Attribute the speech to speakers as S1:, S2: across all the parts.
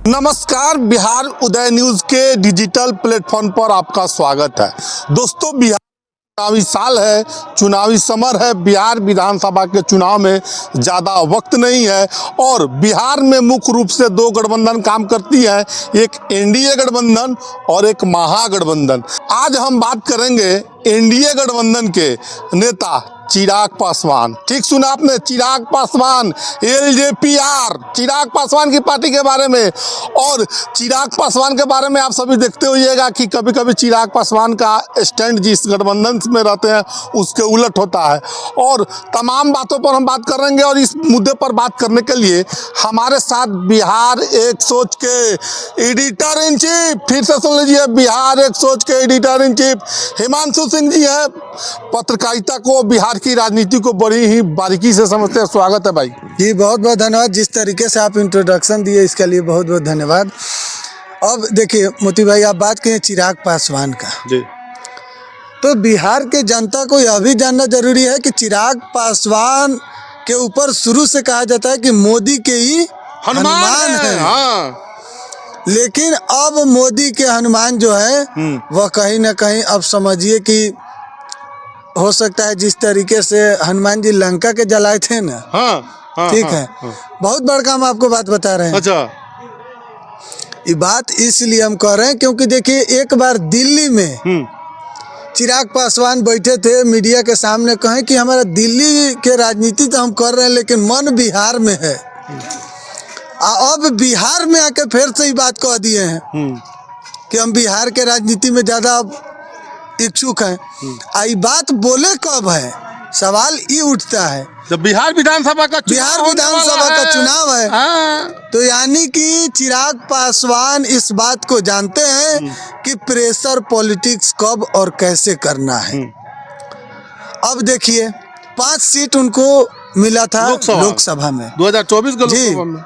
S1: नमस्कार, बिहार उदय न्यूज के digital platform पर आपका स्वागत है। दोस्तों, बिहार चुनावी साल है, चुनावी समर है। बिहार विधानसभा के चुनाव में ज़्यादा वक्त नहीं है और बिहार में मुख्य रूप से दो गठबंधन काम करती है, एक एनडीए गठबंधन और एक महागठबंधन। आज हम बात करेंगे एनडीए गठबंधन के नेता चिराग पासवान। ठीक सुना आपने, चिराग पासवान, एलजेपीआर, चिराग पासवान की पार्टी के बारे में। और चिराग पासवान के बारे में आप सभी देखते होइएगा कि कभी कभी चिराग पासवान का स्टैंड जिस गठबंधन में रहते हैं उसके उलट होता है। और तमाम बातों पर हम बात करेंगे और इस मुद्दे पर बात करने के लिए हमारे साथ बिहार एक सोच के एडिटर इन चीफ, फिर से सुन लीजिए, बिहार एक सोच के editor in chief Himanshu Singh ji हैं। पत्रकारिता को, बिहार की राजनीति को बड़ी ही बारीकी से समझते हैं। स्वागत है भाई
S2: जी, बहुत बहुत धन्यवाद। जिस तरीके से आप इंट्रोडक्शन दिए इसके लिए बहुत बहुत धन्यवाद। अब देखिए मोती भाई, आप बात करें चिराग पासवान का
S1: जी,
S2: तो बिहार के जनता को यह भी जानना जरूरी है कि चिराग पासवान के ऊपर शुरू से कहा जाता है कि मोदी के ही हनुमान है।
S1: हाँ।
S2: लेकिन अब मोदी के हनुमान जो है वह कहीं ना कहीं अब समझिए कि हो सकता है जिस तरीके से हनुमान जी लंका के जलाए थे ना।
S1: हाँ,
S2: ठीक है। बहुत बड़का हम आपको बात बता रहे हैं।
S1: अच्छा,
S2: ये बात इसलिए हम कह रहे हैं क्योंकि देखिए, एक बार दिल्ली में चिराग पासवान बैठे थे, मीडिया के सामने कहें कि हमारा दिल्ली के राजनीति तो हम कर रहे हैं लेकिन मन बिहार में है। अब बिहार में आके फिर से ही बात कह दिए हैं कि हम बिहार के राजनीति में ज्यादा इच्छुक हैं। आई बात बोले कब है, सवाल ये उठता है
S1: जब बिहार विधानसभा का
S2: चुनाव है। तो यानी कि चिराग पासवान इस बात को जानते हैं कि प्रेशर पॉलिटिक्स कब और कैसे करना है। अब देखिए, 5 सीट उनको मिला था लोकसभा में
S1: 2024 के
S2: जी।
S1: लोकसभा में।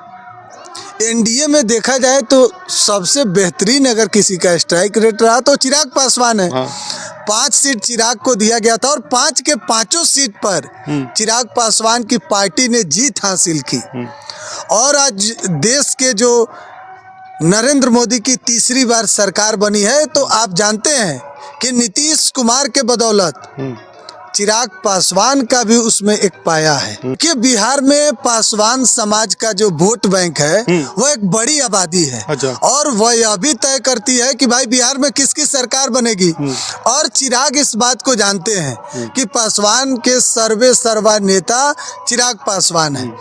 S2: एनडीए में देखा जाए तो सबसे बेहतरीन अगर किसी का स्ट्राइक रेट रहा तो चिराग पासवान है। 5 सीट चिराग को दिया गया था और 5 के 5 सीट पर चिराग पासवान की पार्टी ने जीत हासिल की। और आज देश के जो नरेंद्र मोदी की तीसरी बार सरकार बनी है, तो आप जानते हैं कि नीतीश कुमार के बदौलत चिराग पासवान का भी उसमें एक पाया है कि बिहार में पासवान समाज का जो वोट बैंक है वह एक बड़ी आबादी है।
S1: अच्छा।
S2: और वह यह भी तय करती है कि भाई बिहार में किसकी सरकार बनेगी। और चिराग इस बात को जानते हैं कि पासवान के सर्वा नेता चिराग पासवान है।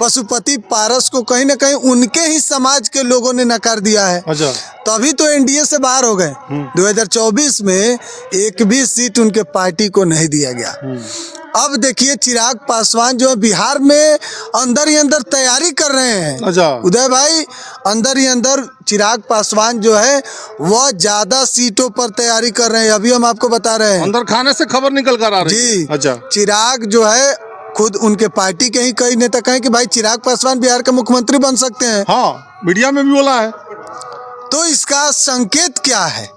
S2: पशुपति पारस को कहीं ना कहीं उनके ही समाज के लोगों ने नकार दिया है।
S1: अच्छा।
S2: तभी तो एनडीए से बाहर हो गए। 2024 में एक भी सीट उनके पार्टी को नहीं दिया गया। अब देखिए, चिराग पासवान जो है बिहार में अंदर ही अंदर तैयारी कर रहे हैं।
S1: अच्छा।
S2: उदय भाई, अंदर ही अंदर चिराग पासवान जो है वह ज्यादा सीटों पर तैयारी कर रहे हैं। अभी हम आपको बता रहे हैं,
S1: अंदर खाने से खबर निकल कर आ रही है।
S2: जी।
S1: अच्छा।
S2: चिराग जो है खुद उनके पार्टी के ही कई नेता कहें कि भाई चिराग पासवान बिहार के मुख्यमंत्री बन सकते हैं।
S1: हाँ, मीडिया में भी बोला है।
S2: तो इसका संकेत क्या है?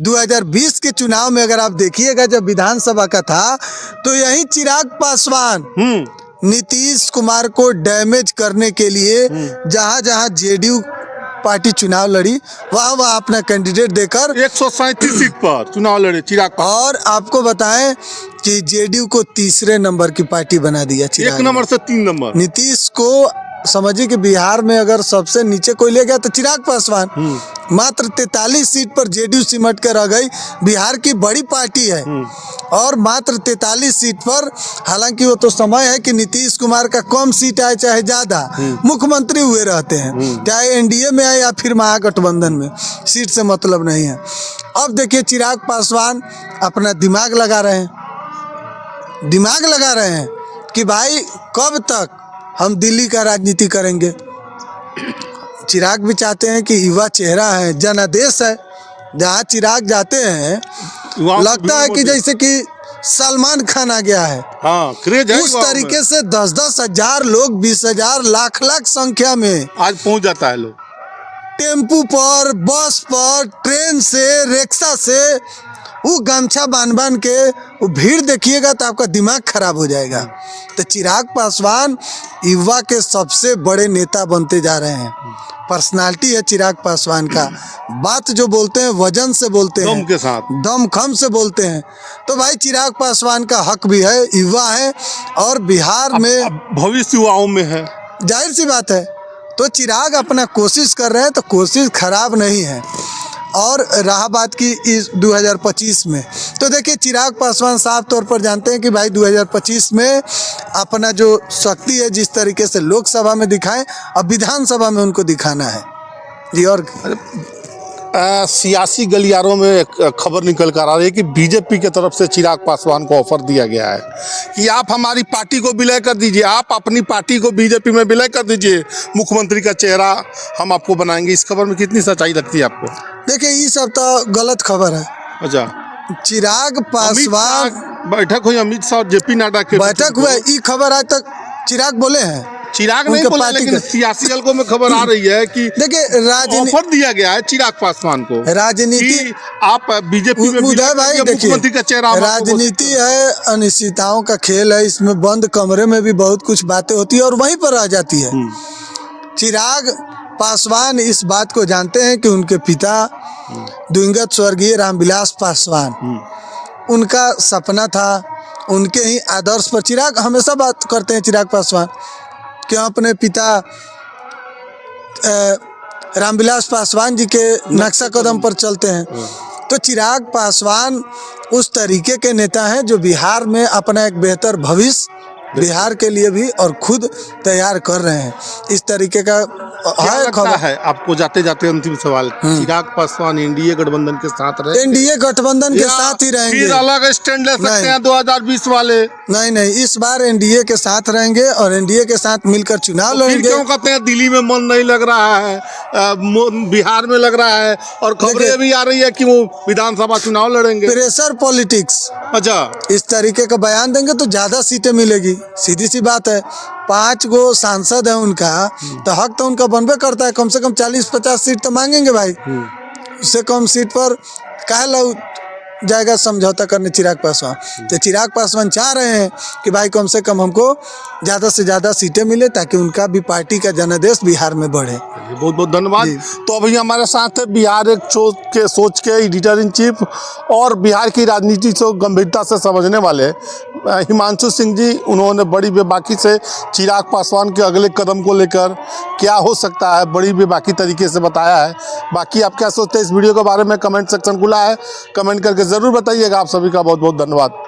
S2: 2020 के चुनाव में अगर आप देखिएगा, जब विधानसभा का था, तो यही चिराग पासवान नीतीश कुमार को डैमेज करने के लिए जहां जहां जेडीयू पार्टी चुनाव लड़ी, वहां अपना कैंडिडेट देकर
S1: 137 सीट पर चुनाव लड़े चिराग पासवान।
S2: और आपको बताएं कि जेडीयू को तीसरे नंबर की पार्टी बना दिया चिराग।
S1: 1 नंबर से 3 नंबर।
S2: नीतीश को समझिए कि बिहार में अगर सबसे नीचे कोई ले गया तो चिराग पासवान। मात्र 43 सीट पर जेडीयू सिमट कर रह गई। बिहार की बड़ी पार्टी है और मात्र 43 सीट पर, हालांकि वो तो समय है कि नीतीश कुमार का कम सीट आए चाहे ज्यादा, मुख्यमंत्री हुए रहते हैं, चाहे एनडीए में आए या फिर महागठबंधन में, सीट से मतलब नहीं है। अब देखिए, चिराग पासवान अपना दिमाग लगा रहे हैं कि भाई कब तक हम दिल्ली का राजनीति करेंगे। चिराग भी चाहते हैं कि युवा चेहरा है, जनादेश है, जहाँ चिराग जाते हैं लगता है कि जैसे कि सलमान खान आ गया है।
S1: हाँ, क्रेज है।
S2: उस तरीके से 10-10 हजार लोग, 20,000, लाख संख्या में
S1: आज पहुंच जाता है लोग।
S2: टेम्पू पर, बस पर, ट्रेन से, रिक्शा से वो गमछा बांध बांध के वो भीड़ देखिएगा तो आपका दिमाग खराब हो जाएगा। तो चिराग पासवान युवा के सबसे बड़े नेता बनते जा रहे हैं। पर्सनालिटी है चिराग पासवान का, बात जो बोलते हैं वजन से बोलते हैं,
S1: दम के साथ,
S2: दमखम से बोलते हैं। तो भाई चिराग पासवान का हक भी है, युवा है और बिहार में
S1: अब भविष्य युवाओं में है,
S2: जाहिर सी बात है। तो चिराग अपना कोशिश कर रहे हैं, तो कोशिश खराब नहीं है। और रहा बात की इस 2025 में, तो देखिए चिराग पासवान साफ तौर पर जानते हैं कि भाई 2025 में अपना जो शक्ति है जिस तरीके से लोकसभा में दिखाएं, अब विधानसभा में उनको दिखाना है जी। और
S1: सियासी गलियारों में एक खबर निकल कर आ रही है कि बीजेपी की तरफ से चिराग पासवान को ऑफर दिया गया है कि आप हमारी पार्टी को विलय कर दीजिए, आप अपनी पार्टी को बीजेपी में विलय कर दीजिए, मुख्यमंत्री का चेहरा हम आपको बनाएंगे। इस खबर में कितनी सच्चाई लगती है आपको?
S2: देखिए ये सब तो गलत खबर है।
S1: अच्छा,
S2: चिराग पासवान
S1: बैठक हुई अमित शाह और जेपी नड्डा के
S2: बैठक हुआ, ये खबर आज तक चिराग बोले हैं?
S1: चिराग नहीं
S2: उनके
S1: बोला,
S2: पार्टी
S1: लेकिन
S2: के-
S1: सियासी हलकों में खबर आ रही है कि
S2: देखिए राजनीति
S1: ऑफर दिया गया है चिराग पासवान को
S2: राजनीति
S1: कि आप बीजेपी में
S2: उदय भाई देखिए,
S1: मुख्यमंत्री का चेहरा हम आपको
S2: राजनीति है, अनिश्चितताओं का खेल है। इसमें बंद कमरे में भी बहुत कुछ बातें होती है और वहीं पर रह जाती है। चिराग पासवान इस बात को जानते हैं कि उनके पिता दिवंगत स्वर्गीय रामविलास पासवान, उनका सपना था, उनके ही आदर्श पर चिराग हमेशा बात करते हैं। चिराग पासवान कि हम अपने पिता रामविलास पासवान जी के नक्शा कदम पर चलते हैं। तो चिराग पासवान उस तरीके के नेता हैं जो बिहार में अपना एक बेहतर भविष्य बिहार के लिए भी और खुद तैयार कर रहे हैं। इस तरीके का
S1: क्या
S2: है
S1: लगता
S2: खबर।
S1: है आपको? जाते जाते अंतिम सवाल, चिराग पासवान एनडीए गठबंधन के साथ रहे,
S2: एनडीए गठबंधन के साथ ही रहेंगे,
S1: फिर अलग स्टैंड ले सकते
S2: नहीं।
S1: हैं 2020 वाले?
S2: नहीं, इस बार एनडीए के साथ रहेंगे और एनडीए के साथ मिलकर चुनाव
S1: फिर
S2: लड़ेंगे।
S1: क्यों कहते हैं दिल्ली में मन नहीं लग रहा है, बिहार में लग रहा है, और खबरें भी आ रही है कि वो विधानसभा चुनाव लड़ेंगे?
S2: प्रेशर पॉलिटिक्स,
S1: अच्छा,
S2: इस तरीके का बयान देंगे तो ज्यादा सीटें मिलेगी। सीधी सी बात है, 5 गो सांसद है उनका, तो हक तो उनका बनबे करता है। कम से कम 40-50 सीट तो मांगेंगे भाई। उससे कम सीट पर काहे ला जाएगा समझौता करने चिराग पासवान? तो चिराग पासवान चाह रहे हैं कि भाई कम से कम हमको ज़्यादा से ज़्यादा सीटें मिले ताकि उनका भी पार्टी का जनादेश बिहार में बढ़े।
S1: बहुत बहुत धन्यवाद। तो अभी हमारे साथ है बिहार एक सोच के एडिटर इन चीफ और बिहार की राजनीति को गंभीरता से समझने वाले हिमांशु सिंह जी। उन्होंने बड़ी बेबाकी से चिराग पासवान के अगले कदम को लेकर क्या हो सकता है बड़ी बेबाकी तरीके से बताया है। बाकी आप क्या सोचते हैं इस वीडियो के बारे में? कमेंट सेक्शन खुला है, कमेंट करके ज़रूर बताइएगा। आप सभी का बहुत बहुत धन्यवाद।